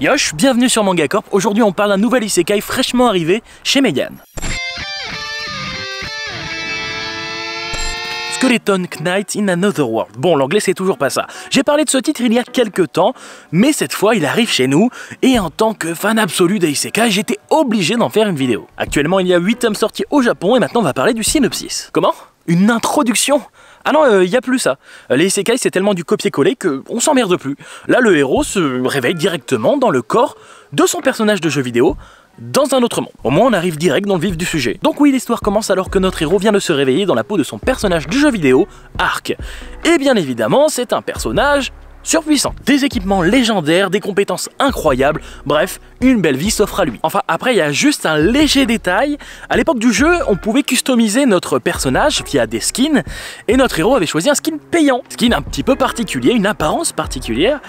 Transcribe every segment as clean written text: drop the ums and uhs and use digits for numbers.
Yosh, bienvenue sur Manga Corp. Aujourd'hui on parle d'un nouvel isekai fraîchement arrivé chez Meigan. Skeleton Knight in Another World. Bon, l'anglais c'est toujours pas ça. J'ai parlé de ce titre il y a quelques temps, mais cette fois il arrive chez nous, et en tant que fan absolu d'isekai, j'étais obligé d'en faire une vidéo. Actuellement il y a 8 tomes sortis au Japon, et maintenant on va parler du synopsis. Comment? Une introduction? Ah non, il n'y a plus ça. Les isekai c'est tellement du copier-coller qu'on s'emmerde plus. Là le héros se réveille directement dans le corps de son personnage de jeu vidéo, dans un autre monde. Au moins on arrive direct dans le vif du sujet. Donc oui, l'histoire commence alors que notre héros vient de se réveiller dans la peau de son personnage du jeu vidéo, Ark. Et bien évidemment, c'est un personnage surpuissant. Des équipements légendaires, des compétences incroyables, bref, une belle vie s'offre à lui. Enfin, après, il y a juste un léger détail. À l'époque du jeu, on pouvait customiser notre personnage via des skins, et notre héros avait choisi un skin payant. Skin un petit peu particulier, une apparence particulière,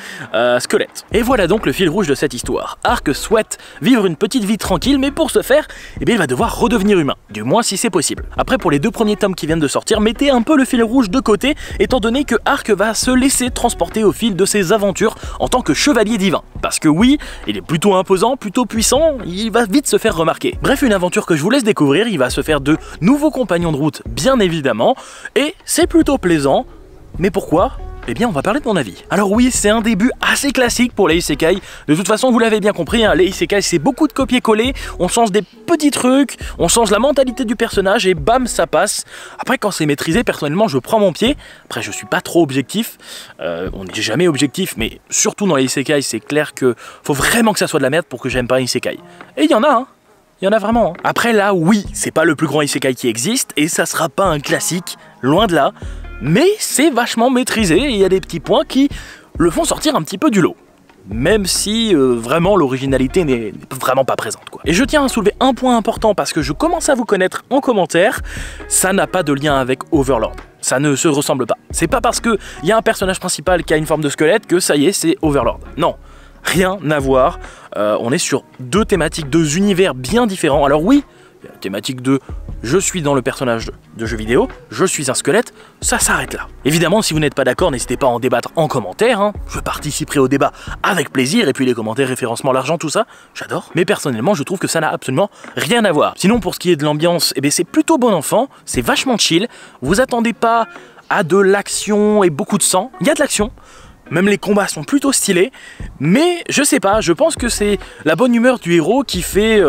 squelette. Et voilà donc le fil rouge de cette histoire. Ark souhaite vivre une petite vie tranquille, mais pour ce faire, eh bien, il va devoir redevenir humain. Du moins si c'est possible. Après, pour les 2 premiers tomes qui viennent de sortir, mettez un peu le fil rouge de côté, étant donné que Ark va se laisser transporter au fil de ses aventures en tant que chevalier divin. Parce que oui, il est plutôt imposant, plutôt puissant, il va vite se faire remarquer. Bref, une aventure que je vous laisse découvrir, il va se faire de nouveaux compagnons de route, bien évidemment, et c'est plutôt plaisant. Mais pourquoi ? Eh bien, on va parler de mon avis. Alors oui, c'est un début assez classique pour les isekai. De toute façon, vous l'avez bien compris, hein, les isekai, c'est beaucoup de copier-coller. On change des petits trucs, on change la mentalité du personnage et bam, ça passe. Après, quand c'est maîtrisé, personnellement, je prends mon pied. Après, je suis pas trop objectif. On n'est jamais objectif, mais surtout dans les isekai, c'est clair que faut vraiment que ça soit de la merde pour que j'aime pas un isekai. Et il y en a, hein. Il y en a vraiment. Hein. Après là, oui, c'est pas le plus grand isekai qui existe et ça sera pas un classique, loin de là. Mais c'est vachement maîtrisé et il y a des petits points qui le font sortir un petit peu du lot. Même si vraiment l'originalité n'est vraiment pas présente, quoi. Et je tiens à soulever un point important parce que je commence à vous connaître en commentaire, ça n'a pas de lien avec Overlord. Ça ne se ressemble pas. C'est pas parce qu'il y a un personnage principal qui a une forme de squelette que ça y est, c'est Overlord. Non, rien à voir. On est sur 2 thématiques, 2 univers bien différents. Alors oui, il y a la thématique de je suis dans le personnage de jeu vidéo, je suis un squelette, ça s'arrête là. Évidemment, si vous n'êtes pas d'accord, n'hésitez pas à en débattre en commentaire, hein. Je participerai au débat avec plaisir, et puis les commentaires, référencement, l'argent, tout ça, j'adore. Mais personnellement, je trouve que ça n'a absolument rien à voir. Sinon, pour ce qui est de l'ambiance, eh bien, c'est plutôt bon enfant, c'est vachement chill, vous attendez pas à de l'action et beaucoup de sang, il y a de l'action. Même les combats sont plutôt stylés, mais je sais pas, je pense que c'est la bonne humeur du héros qui fait...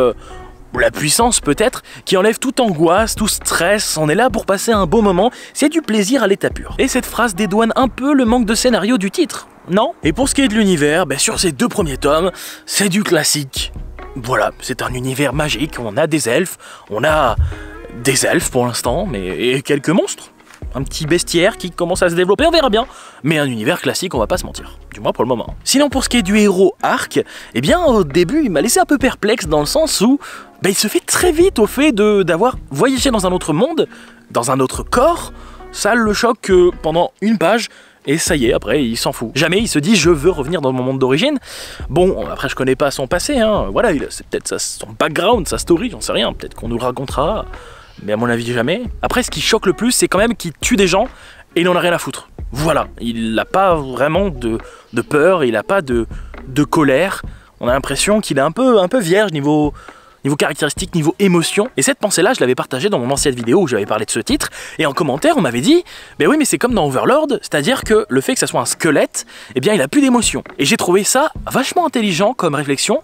la puissance peut-être, qui enlève toute angoisse, tout stress, on est là pour passer un beau moment, c'est du plaisir à l'état pur. Et cette phrase dédouane un peu le manque de scénario du titre, non? Et pour ce qui est de l'univers, sur ces 2 premiers tomes, c'est du classique. Voilà, c'est un univers magique, on a des elfes pour l'instant, et quelques monstres. Un petit bestiaire qui commence à se développer, on verra bien. Mais un univers classique, on va pas se mentir. Du moins pour le moment. Sinon, pour ce qui est du héros Ark, eh bien, au début, il m'a laissé un peu perplexe dans le sens où il se fait très vite au fait d'avoir voyagé dans un autre monde, dans un autre corps. Ça le choque pendant une page. Et ça y est, après, il s'en fout. Jamais il se dit, je veux revenir dans mon monde d'origine. Bon, après, je connais pas son passé, hein. Voilà, c'est peut-être son background, sa story, j'en sais rien. Peut-être qu'on nous le racontera. Mais à mon avis, jamais. Après, ce qui choque le plus, c'est quand même qu'il tue des gens et il en a rien à foutre. Voilà, il n'a pas vraiment de peur, il n'a pas de colère. On a l'impression qu'il est un peu vierge niveau caractéristique, niveau émotion. Et cette pensée-là, je l'avais partagée dans mon ancienne vidéo où j'avais parlé de ce titre. Et en commentaire, on m'avait dit, oui, mais c'est comme dans Overlord, c'est-à-dire que le fait que ça soit un squelette, eh bien, il a plus d'émotion. Et j'ai trouvé ça vachement intelligent comme réflexion.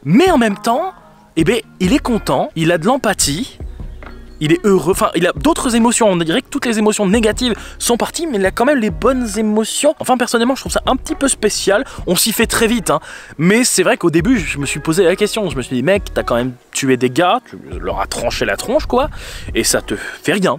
Mais en même temps, il est content, il a de l'empathie. Il est heureux, enfin il a d'autres émotions, on dirait que toutes les émotions négatives sont parties, mais il a quand même les bonnes émotions. Enfin personnellement je trouve ça un petit peu spécial, on s'y fait très vite, hein. Mais c'est vrai qu'au début je me suis posé la question, je me suis dit mec t'as quand même tué des gars, tu leur as tranché la tronche quoi, et ça te fait rien,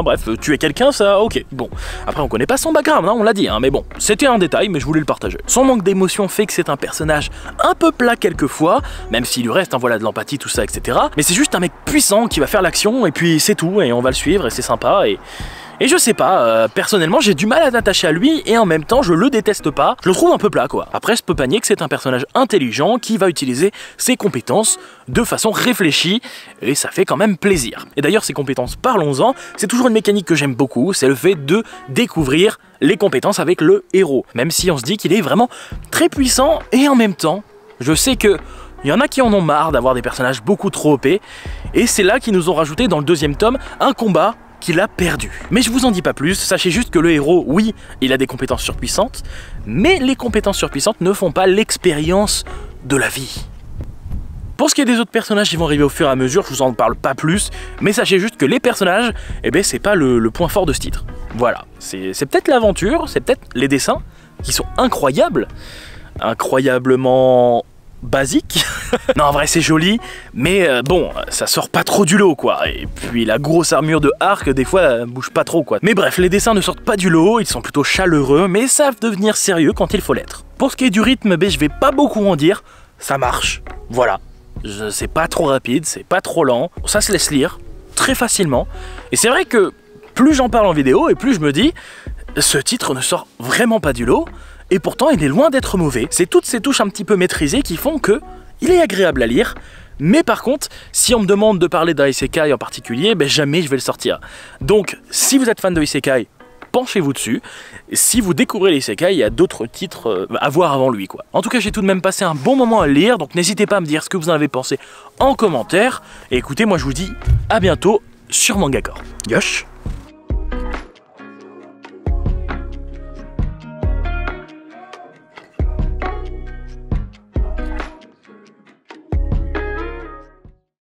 bref, tuer quelqu'un ça ok. Bon, après on connaît pas son background, hein, on l'a dit, hein, mais bon, c'était un détail mais je voulais le partager. Son manque d'émotion fait que c'est un personnage un peu plat quelquefois, même s'il lui reste, hein, voilà, de l'empathie, tout ça, etc. Mais c'est juste un mec puissant qui va faire l'action, et puis c'est tout, et on va le suivre, et c'est sympa, et je sais pas, personnellement j'ai du mal à m'attacher à lui, et en même temps je le déteste pas, je le trouve un peu plat quoi. Après je peux pas nier que c'est un personnage intelligent qui va utiliser ses compétences de façon réfléchie, et ça fait quand même plaisir. Et d'ailleurs ces compétences, parlons-en, c'est toujours une mécanique que j'aime beaucoup, c'est le fait de découvrir les compétences avec le héros, même si on se dit qu'il est vraiment très puissant, et en même temps, Je sais que il y en a qui en ont marre d'avoir des personnages beaucoup trop OP, et c'est là qu'ils nous ont rajouté dans le deuxième tome un combat qu'il a perdu. Mais je vous en dis pas plus, sachez juste que le héros, oui, il a des compétences surpuissantes, mais les compétences surpuissantes ne font pas l'expérience de la vie. Pour ce qui est des autres personnages qui vont arriver au fur et à mesure, je vous en parle pas plus, mais sachez juste que les personnages, eh ben c'est pas le point fort de ce titre. Voilà, c'est peut-être l'aventure, c'est peut-être les dessins, qui sont incroyables, incroyablement basique. Non, en vrai c'est joli, mais bon, ça sort pas trop du lot quoi. Et puis la grosse armure de Arc, des fois, elle bouge pas trop quoi. Mais bref, les dessins ne sortent pas du lot, ils sont plutôt chaleureux, mais savent devenir sérieux quand il faut l'être. Pour ce qui est du rythme, ben, je vais pas beaucoup en dire, ça marche, voilà. C'est pas trop rapide, c'est pas trop lent, ça se laisse lire très facilement. Et c'est vrai que plus j'en parle en vidéo, et plus je me dis, ce titre ne sort vraiment pas du lot, et pourtant il est loin d'être mauvais. C'est toutes ces touches un petit peu maîtrisées qui font que il est agréable à lire, mais par contre, si on me demande de parler d'un isekai en particulier, ben jamais je vais le sortir. Donc, si vous êtes fan de isekai, penchez-vous dessus. Si vous découvrez l'isekai, il y a d'autres titres à voir avant lui, quoi. En tout cas, j'ai tout de même passé un bon moment à le lire, donc n'hésitez pas à me dire ce que vous en avez pensé en commentaire. Et écoutez, moi je vous dis à bientôt sur Mangakor. Yosh!